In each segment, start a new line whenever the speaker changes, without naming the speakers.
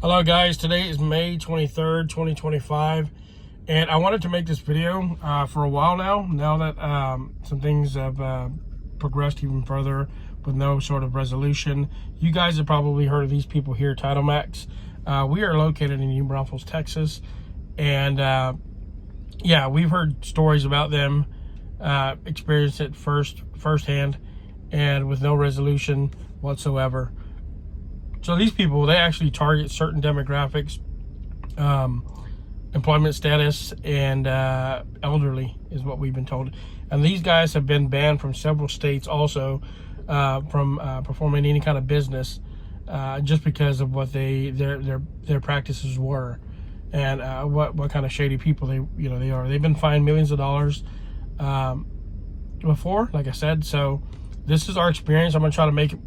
Hello guys, today is May 23rd, 2025, and I wanted to make this video for a while now that some things have progressed even further with no sort of resolution. You guys have probably heard of these people here, TitleMax. We are located in New Braunfels, Texas, and yeah, we've heard stories about them, experienced it firsthand, and with no resolution whatsoever. So these people, they actually target certain demographics, employment status, and elderly is what we've been told. And these guys have been banned from several states also from performing any kind of business just because of what their practices were and what kind of shady people they are. They've been fined millions of dollars before, like I said. So this is our experience. I'm gonna try to make it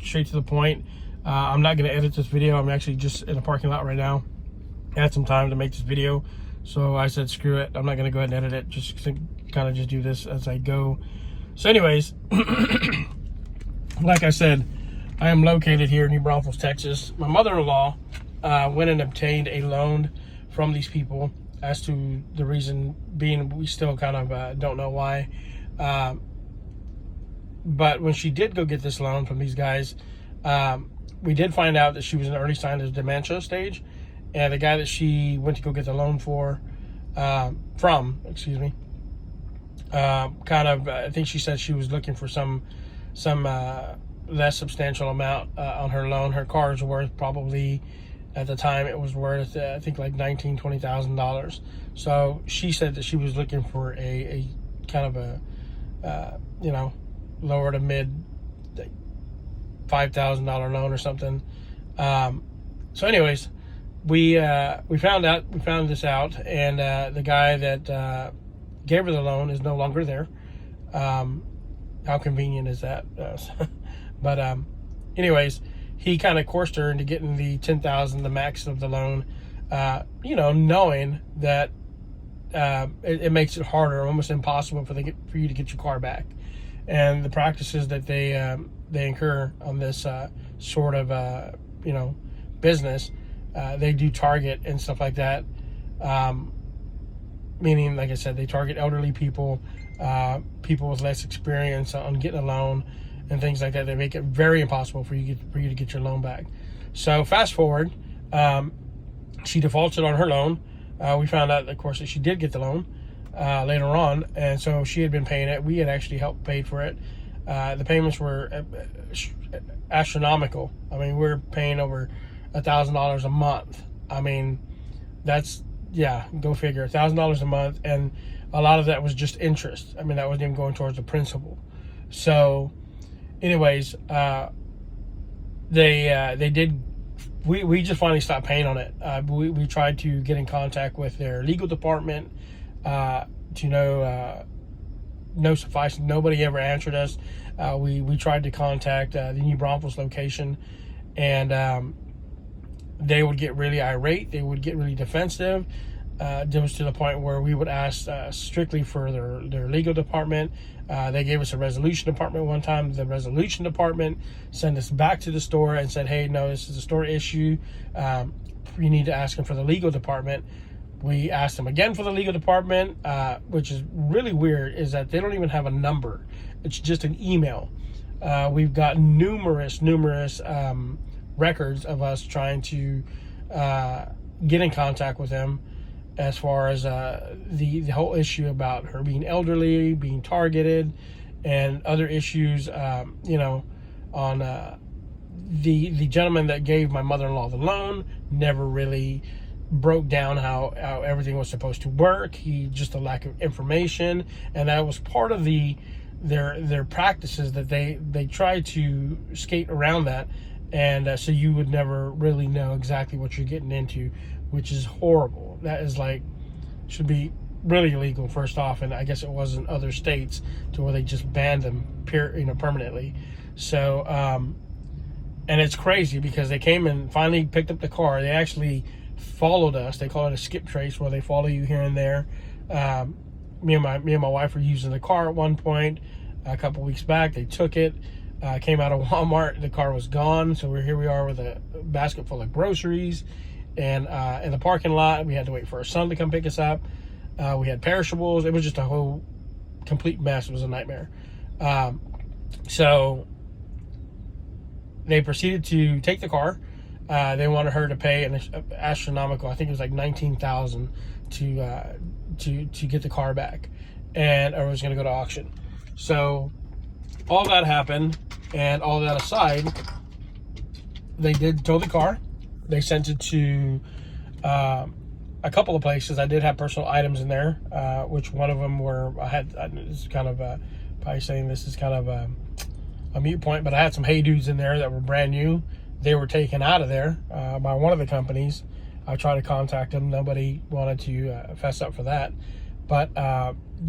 straight to the point. I'm not going to edit this video. I'm actually just in a parking lot right now. I had some time to make this video, so I said screw it. I'm not going to go ahead and edit it. Just kind of just do this as I go. So anyways, like I said, I am located here in New Braunfels, Texas. My mother-in-law went and obtained a loan from these people. As to the reason being, we still kind of don't know why. But when she did go get this loan from these guys, we did find out that she was in early signs of dementia stage, and the guy that she went to go get the loan from, I think she said she was looking for some less substantial amount on her loan. Her car is worth probably, at the time, it was worth I think like $19,000-$20,000. So she said that she was looking for a kind of a lower to mid $5,000 loan or something. So anyways, we found this out, and the guy that gave her the loan is no longer there. How convenient is that? But anyways, he kind of coerced her into getting the $10,000, the max of the loan, knowing that it makes it harder, almost impossible for you to get your car back. And the practices that they incur on this sort of business, they do target and stuff like that. Meaning, like I said, they target elderly people, people with less experience on getting a loan, and things like that. They make it very impossible for you to get your loan back. So fast forward, she defaulted on her loan. We found out, of course, that she did get the loan later on, and so she had been paying it. We had actually helped pay for it. The payments were astronomical. I mean, we're paying over $1,000 a month. I mean, that's, yeah, go figure, $1,000 a month, and a lot of that was just interest. I mean, that wasn't even going towards the principal. So anyways, they did, we just finally stopped paying on it. We tried to get in contact with their legal department, no suffice. Nobody ever answered us. We tried to contact the New Braunfels location, and they would get really irate. They would get really defensive. It was to the point where we would ask strictly for their legal department. They gave us a resolution department one time. The resolution department sent us back to the store and said, hey, no, this is a store issue. You need to ask them for the legal department. We asked them again for the legal department, which is really weird, is that they don't even have a number. It's just an email. We've got numerous records of us trying to get in contact with them as far as the whole issue about her being elderly, being targeted, and other issues, on the gentleman that gave my mother-in-law the loan never really broke down how everything was supposed to work. Just a lack of information, and that was part of their practices, that they tried to skate around that, and so you would never really know exactly what you're getting into, which is horrible. That is should be really illegal, first off, and I guess it was in other states to where they just banned them permanently. So and it's crazy because they came and finally picked up the car. They actually followed us. They call it a skip trace, where they follow you here and there. Me and my wife were using the car at one point a couple weeks back. They took it. Came out of Walmart, the car was gone. So here we are with a basket full of groceries, and in the parking lot, we had to wait for our son to come pick us up. We had perishables. It was just a whole complete mess. It was a nightmare. So they proceeded to take the car. They wanted her to pay an astronomical, I think it was like $19,000 to get the car back, and or it was going to go to auction. So all that happened, and all that aside, they did tow the car. They sent it to a couple of places. I did have personal items in there, which one of them were, this is kind of probably saying this is kind of a mute point, but I had some Hey Dudes in there that were brand new. They were taken out of there by one of the companies. I tried to contact them. Nobody wanted to fess up for that. But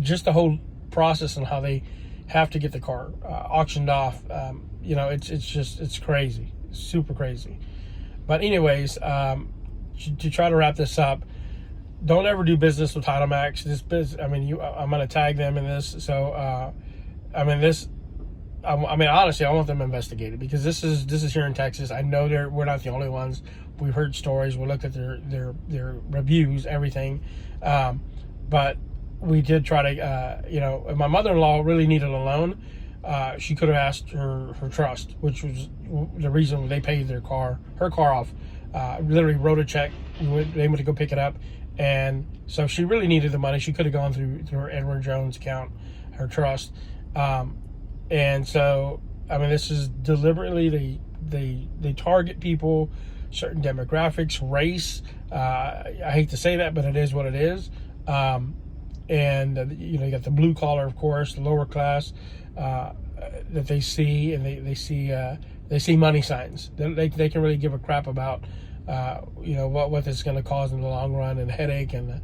just the whole process and how they have to get the car auctioned off, you know, it's crazy, super crazy. But anyways, to try to wrap this up, don't ever do business with TitleMax. This business, I mean, I'm going to tag them in this. So, I mean, honestly, I want them investigated, because this is here in Texas. I know we're not the only ones. We've heard stories. We looked at their reviews, everything. But we did try to, you know, if my mother-in-law really needed a loan, she could have asked her trust, which was the reason they paid her car off. Literally wrote a check. We were able to go pick it up. And so she really needed the money. She could have gone through her Edward Jones account, her trust. And so, I mean, this is deliberately, they target people, certain demographics, race. I hate to say that, but it is what it is. And, you know, you got the blue collar, of course, the lower class that they see, and they see money signs. They can really give a crap about, you know, what this is going to cause in the long run, and the headache, and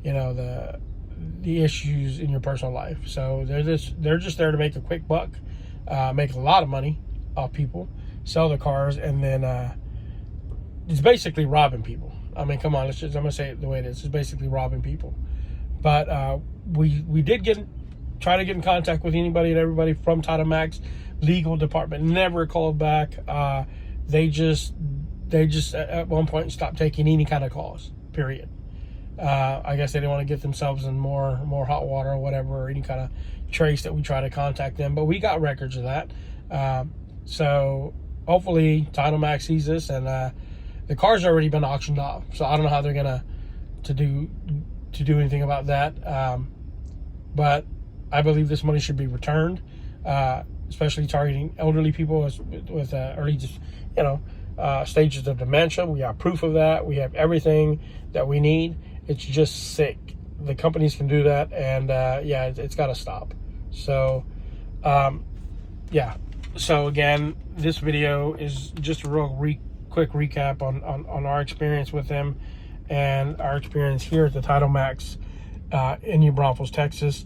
you know, the issues in your personal life. So they're just there to make a quick buck, make a lot of money off people, sell their cars, and then it's basically robbing people. I mean, come on, I'm gonna say it the way it is. It's basically robbing people. But we did try to get in contact with anybody and everybody from TitleMax legal department. Never called back. They just at one point stopped taking any kind of calls. Period. I guess they didn't want to get themselves in more hot water or whatever, or any kind of trace that we try to contact them. But we got records of that. So hopefully TitleMax sees this, and the car's already been auctioned off. So I don't know how they're gonna to do anything about that. But I believe this money should be returned, especially targeting elderly people with early, you know, stages of dementia. We have proof of that. We have everything that we need. It's just sick. The companies can do that, and yeah, it's got to stop. So, yeah. So again, this video is just a real quick recap on our experience with them, and our experience here at the TitleMax in New Braunfels, Texas.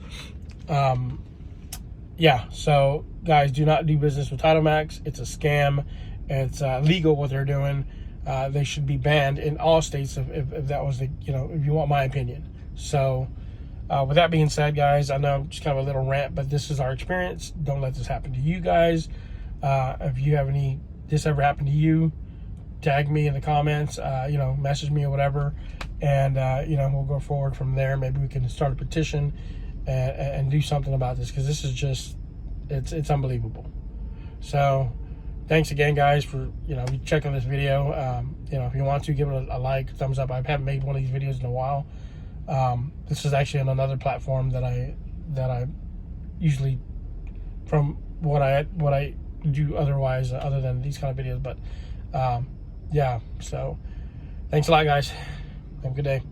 Yeah, so guys, do not do business with TitleMax. It's a scam. It's legal what they're doing. They should be banned in all states if that was the, you know, if you want my opinion. So with that being said, guys, I know just kind of a little rant, but this is our experience. Don't let this happen to you guys. If you have this ever happened to you, tag me in the comments, you know, message me or whatever, and you know, we'll go forward from there. Maybe we can start a petition and do something about this, because this is just, it's unbelievable. So thanks again, guys, for, you know, checking this video. You know, if you want to, give it a like, thumbs up. I haven't made one of these videos in a while. This is actually on another platform that I usually, from what I do otherwise, other than these kind of videos. But yeah, so thanks a lot, guys. Have a good day.